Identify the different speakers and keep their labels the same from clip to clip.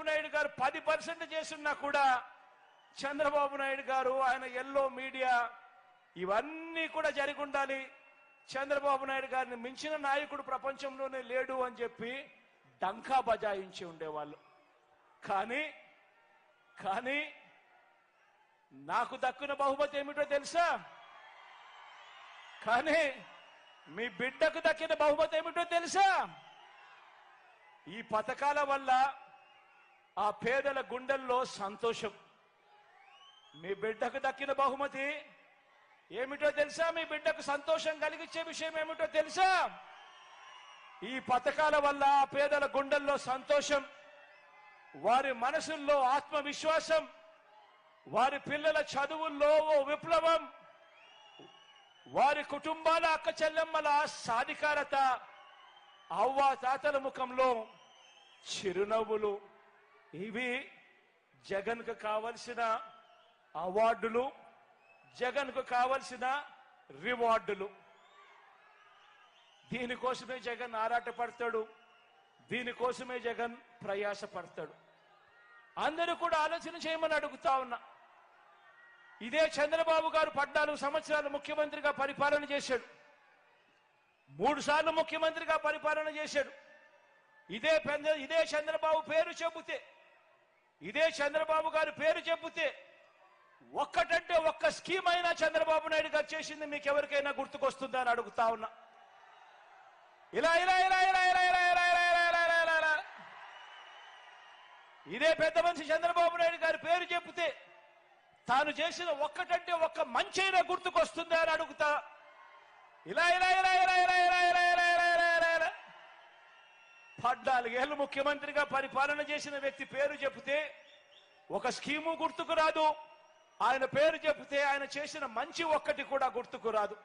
Speaker 1: నాయుడు గారు 10% చేస్తున్నా కూడా చంద్రబాబు నాయుడు గారు ఆయన ఎల్లో మీడియా ఇవన్నీ కూడా జరిగి ఉండాలి, చంద్రబాబు నాయుడు గారిని మించిన నాయకుడు ప్రపంచంలోనే లేడు అని చెప్పి డంకా బజాయించి ఉండేవాళ్ళు. కానీ నాకు దక్కున బహుమతి ఏమిటో తెలుసా? కానీ మీ బిడ్డకు దక్కిన బహుమతి ఏమిటో తెలుసా? ఈ పథకాల వల్ల ఆ పేదల గుండెల్లో సంతోషం. మీ బిడ్డకు దక్కిన బహుమతి ఏమిటో తెలుసా? మీ బిడ్డకు సంతోషం కలిగించే విషయం ఏమిటో తెలుసా? ఈ పథకాల వల్ల ఆ పేదల గుండెల్లో సంతోషం, వారి మనసుల్లో ఆత్మవిశ్వాసం, వారి పిల్లల చదువుల్లో ఓ విప్లవం, వారి కుటుంబాల అక్క చెల్లెమ్మల సాధికారత, అవ్వా తాతల ముఖంలో చిరునవ్వులు. ఇవి జగన్కు కావలసిన అవార్డులు, జగన్కు కావలసిన రివార్డులు. దీనికోసమే జగన్ ఆరాటపడతాడు, దీనికోసమే జగన్ ప్రయాసపడతాడు. అందరూ కూడా ఆలోచన చేయమని అడుగుతా ఉన్నా. ఇదే చంద్రబాబు గారు 14 సంవత్సరాలు ముఖ్యమంత్రిగా పరిపాలన చేశాడు, 3 సార్లు ముఖ్యమంత్రిగా పరిపాలన చేశాడు. ఇదే చంద్రబాబు పేరు చెబితే, ఇదే చంద్రబాబు గారి పేరు చెబితే ఒక్కటంటే ఒక్క స్కీమ్ అయినా చంద్రబాబు నాయుడు గారు చేసింది మీకు ఎవరికైనా గుర్తుకొస్తుందా అని అడుగుతా ఉన్నా. ఇలా ఇలా ఇలా ఇలా ఇలా ఇలా ఇలా ఇలా ఇలా ఇలా ఇలా ఇదే పెద్ద మనిషి చంద్రబాబు నాయుడు గారి పేరు చెబితే తాను చేసిన ఒక్కటంటే ఒక్క మంచైనా గుర్తుకొస్తుందా అని అడుగుతా. ఇలా ఇలా ఇలా ఇలా ఇలా ఇలా ఇలా ఇలా ఇలా ఇలా ఇలా 14 ఏళ్ళు ముఖ్యమంత్రిగా పరిపాలన చేసిన వ్యక్తి పేరు చెబితే ఒక స్కీము గుర్తుకు రాదు. ఆయన పేరు చెబితే ఆయన చేసిన మంచి ఒక్కటి కూడా గుర్తుకు రాదు.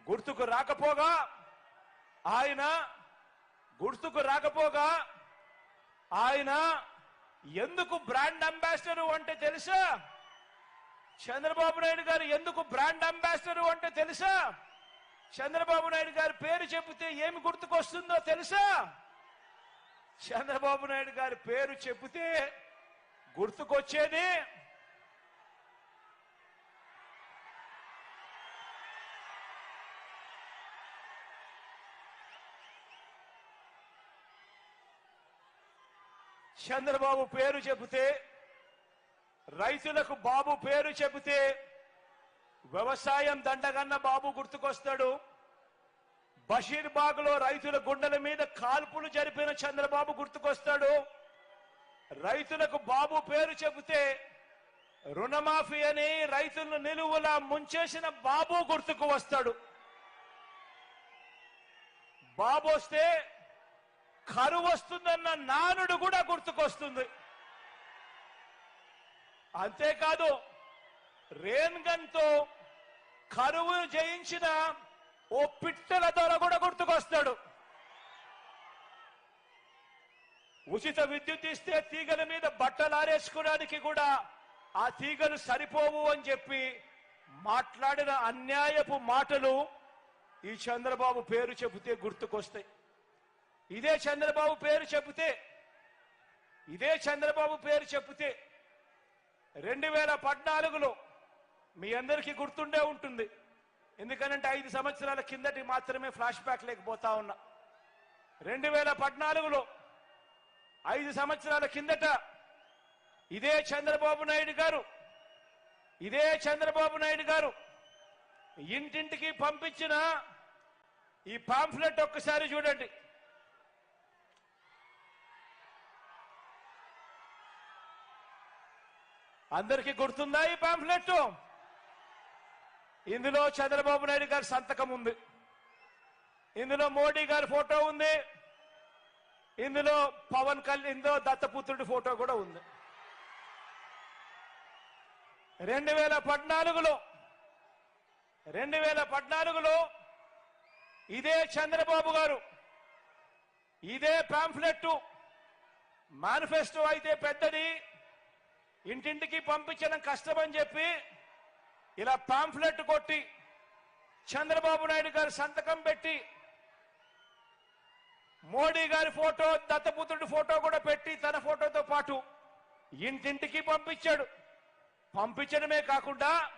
Speaker 1: గుర్తుకు రాకపోగా ఆయన ఎందుకు బ్రాండ్ అంబాసిడర్ అంటే తెలుసా? చంద్రబాబు నాయుడు గారు ఎందుకు బ్రాండ్ అంబాసిడర్ అంటే తెలుసా? చంద్రబాబు నాయుడు గారి పేరు చెబితే ఏమి గుర్తుకొస్తుందో తెలుసా? చంద్రబాబు నాయుడు గారి పేరు చెబితే గుర్తుకొచ్చేది చంద్రబాబు పేరు చెబితే, రైతులకు బాబు పేరు చెబితే వ్యవసాయం దండగన్న బాబు గుర్తుకొస్తాడు. బషీర్బాగ్ లో రైతుల గుండెల మీద కాల్పులు జరిపిన చంద్రబాబు గుర్తుకొస్తాడు. రైతులకు బాబు పేరు చెబితే రుణమాఫీ అని రైతులను నిలువులా ముంచేసిన బాబు గుర్తుకు వస్తాడు. బాబు వస్తే కరువు వస్తుందన్న నానుడు కూడా గుర్తుకొస్తుంది. అంతేకాదు రేన్ గన్ తో కరువు జయించిన ఓ పిట్టల దొర కూడా గుర్తుకొస్తాడు. ఉచిత విద్యుత్ ఇస్తే తీగల మీద బట్టలు ఆరేసుకోవడానికి కూడా ఆ తీగలు సరిపోవు అని చెప్పి మాట్లాడిన అన్యాయపు మాటలు ఈ చంద్రబాబు పేరు చెబితే గుర్తుకొస్తాయి. ఇదే చంద్రబాబు పేరు చెబితే 2014లో మీ అందరికీ గుర్తుండే ఉంటుంది. ఎందుకనంటే 5 సంవత్సరాల కిందటి మాత్రమే ఫ్లాష్ బ్యాక్ లేకపోతా ఉన్నా. 2014లో 5 సంవత్సరాల కిందట ఇదే చంద్రబాబు నాయుడు గారు ఇంటింటికి పంపించిన ఈ పాంఫ్లెట్ ఒక్కసారి చూడండి. అందరికీ గుర్తుందా ఈ పాంఫ్లెట్? ఇందులో చంద్రబాబు నాయుడు గారి సంతకం ఉంది, ఇందులో మోడీ గారి ఫోటో ఉంది, ఇందులో పవన్ కళ్యాణ్, ఇందులో దత్తపుత్రుడి ఫోటో కూడా ఉంది. 2014లో ఇదే చంద్రబాబు గారు ఇదే పాంఫ్లెట్ మేనిఫెస్టో అయితే పెద్దది, ఇంటింటికి పంపించడం కష్టమని చెప్పి ఇలా పాంఫ్లెట్ కొట్టి చంద్రబాబు నాయుడు గారు సంతకం పెట్టి మోడీ గారి ఫోటో, దత్తపుత్రుడి ఫోటో కూడా పెట్టి తన ఫోటోతో పాటు ఇంటింటికి పంపించాడు. పంపించడమే కాకుండా